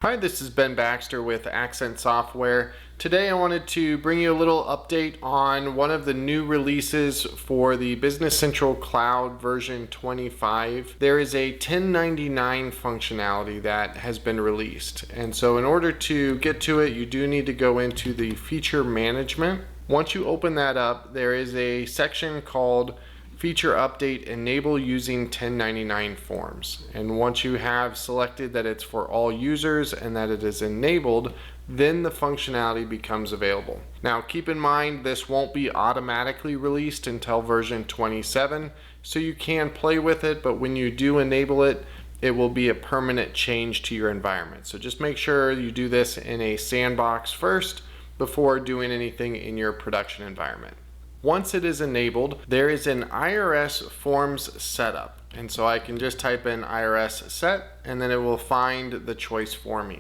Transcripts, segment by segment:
Hi, this is Ben Baxter with Accent Software. Today I wanted to bring you a little update on one of the new releases for the Business Central Cloud version 25. There is a 1099 functionality that has been released. And so in order to get to it, you do need to go into the feature management. Once you open that up, there is a section called Feature Update Enable Using 1099 Forms. And once you have selected that it's for all users and that it is enabled, then the functionality becomes available. Now keep in mind this won't be automatically released until version 27, so you can play with it, but when you do enable it, it will be a permanent change to your environment. So just make sure you do this in a sandbox first before doing anything in your production environment. Once it is enabled, there is an IRS forms setup. And so I can just type in IRS set and then it will find the choice for me.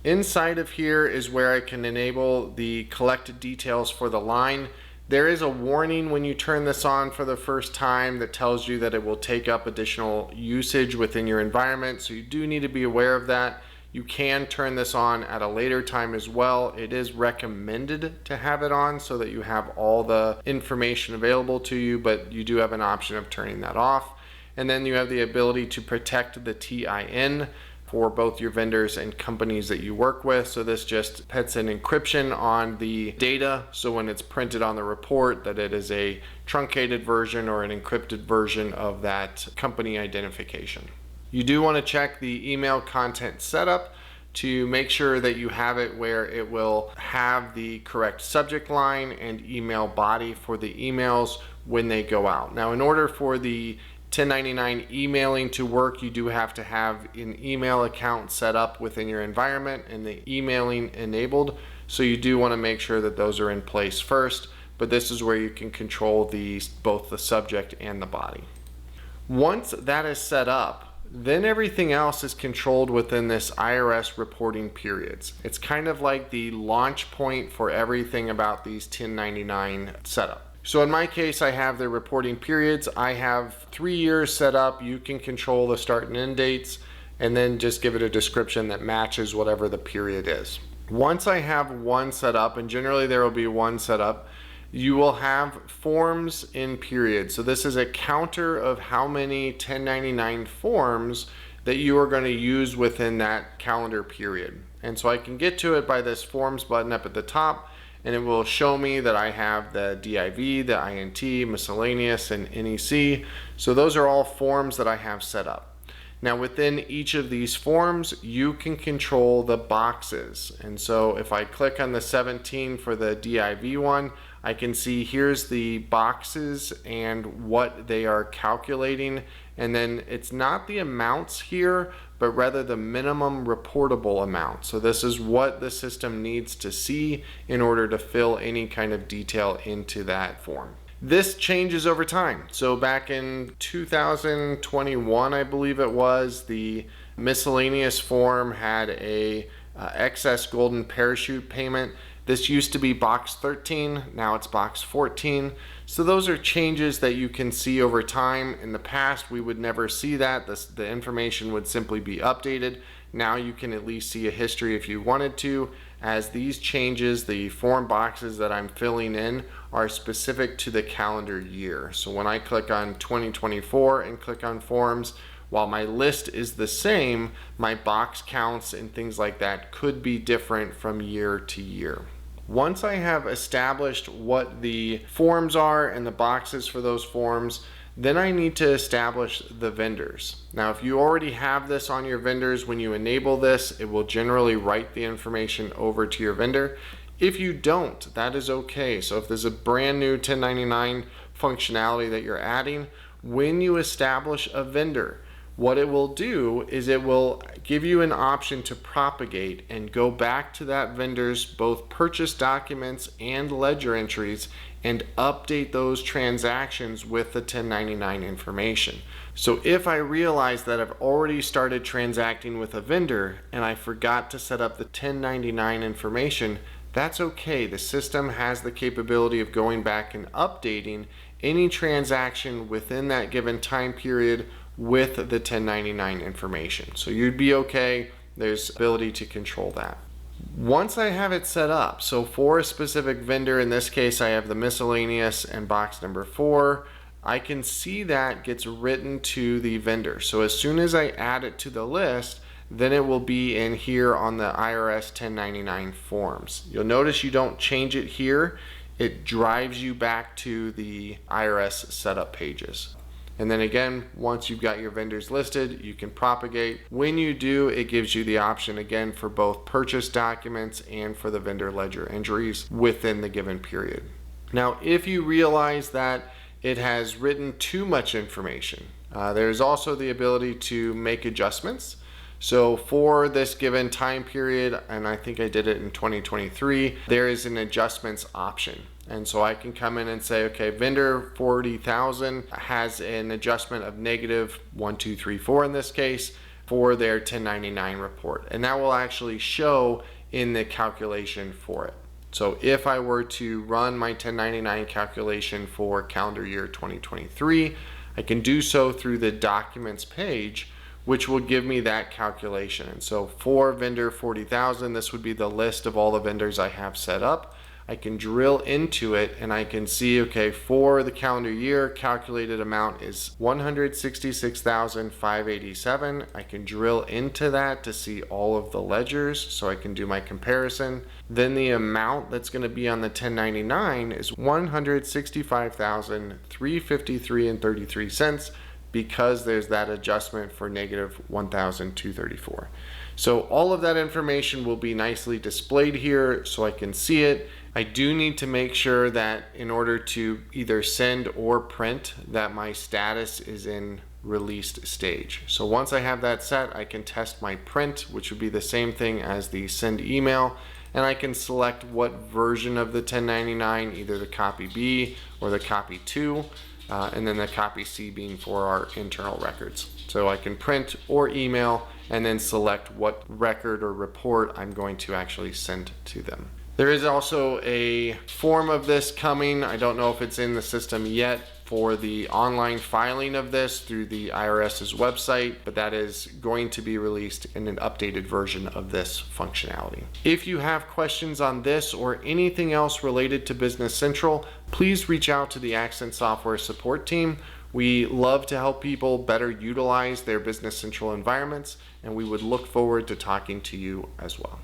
Inside of here is where I can enable the collect details for the line. There is a warning when you turn this on for the first time that tells you that it will take up additional usage within your environment. So you do need to be aware of that. You can turn this on at a later time as well. It is recommended to have it on so that you have all the information available to you, but you do have an option of turning that off. And then you have the ability to protect the TIN for both your vendors and companies that you work with. So this just puts an encryption on the data, so when it's printed on the report that it is a truncated version or an encrypted version of that company identification. You do want to check the email content setup to make sure that you have it where it will have the correct subject line and email body for the emails when they go out. Now, in order for the 1099 emailing to work, you do have to have an email account set up within your environment and the emailing enabled. So you do want to make sure that those are in place first, but this is where you can control both the subject and the body. Once that is set up, then everything else is controlled within this IRS reporting periods. It's kind of like the launch point for everything about these 1099 setup. So in my case, I have the reporting periods. I have 3 years set up. You can control the start and end dates and then just give it a description that matches whatever the period is. Once I have one set up, and generally there will be one set up, you will have forms in periods. So this is a counter of how many 1099 forms that you are going to use within that calendar period. And so I can get to it by this forms button up at the top, and it will show me that I have the DIV, the INT, miscellaneous, and NEC. So those are all forms that I have set up. Now within each of these forms, you can control the boxes. And so if I click on the 17 for the DIV one, I can see here's the boxes and what they are calculating. And then it's not the amounts here, but rather the minimum reportable amount. So this is what the system needs to see in order to fill any kind of detail into that form. This changes over time. So back in 2021, I believe it was, the miscellaneous form had a excess golden parachute payment. This used to be box 13, now it's box 14. So those are changes that you can see over time. In the past, we would never see that. The information would simply be updated. Now you can at least see a history if you wanted to, as these changes, the form boxes that I'm filling in, are specific to the calendar year. So when I click on 2024 and click on forms, while my list is the same, my box counts and things like that could be different from year to year. Once I have established what the forms are and the boxes for those forms, then I need to establish the vendors. Now, if you already have this on your vendors, when you enable this, it will generally write the information over to your vendor. If you don't, that is okay. So if there's a brand new 1099 functionality that you're adding, when you establish a vendor, what it will do is it will give you an option to propagate and go back to that vendor's both purchase documents and ledger entries and update those transactions with the 1099 information. So if I realize that I've already started transacting with a vendor and I forgot to set up the 1099 information, that's okay. The system has the capability of going back and updating any transaction within that given time period with the 1099 information. So you'd be okay there's ability to control that. Once I have it set up, so for a specific vendor, in this case I have the miscellaneous and box number 4, I can see that gets written to the vendor. So as soon as I add it to the list, then it will be in here on the IRS 1099 forms. You'll notice you don't change it here. It drives you back to the IRS setup pages. And then again, once you've got your vendors listed, you can propagate. When you do, it gives you the option again for both purchase documents and for the vendor ledger entries within the given period. Now, if you realize that it has written too much information, there's also the ability to make adjustments. So for this given time period, and I think I did it in 2023, there is an adjustments option. And so I can come in and say, okay, vendor 40,000 has an adjustment of -1234 in this case for their 1099 report. And that will actually show in the calculation for it. So if I were to run my 1099 calculation for calendar year 2023, I can do so through the documents page, which will give me that calculation. And so for vendor 40,000, this would be the list of all the vendors I have set up. I can drill into it and I can see, okay, for the calendar year, calculated amount is $166,587. I can drill into that to see all of the ledgers, so I can do my comparison. Then the amount that's going to be on the 1099 is $165,353.33, because there's that adjustment for -1,234. So all of that information will be nicely displayed here so I can see it. I do need to make sure that in order to either send or print, that my status is in released stage. So once I have that set, I can test my print, which would be the same thing as the send email, and I can select what version of the 1099, either the copy B or the copy 2, and then the copy C being for our internal records. So I can print or email and then select what record or report I'm going to actually send to them. There is also a form of this coming. I don't know if it's in the system yet for the online filing of this through the IRS's website, but that is going to be released in an updated version of this functionality. If you have questions on this or anything else related to Business Central, please reach out to the Accent Software support team. We love to help people better utilize their Business Central environments, and we would look forward to talking to you as well.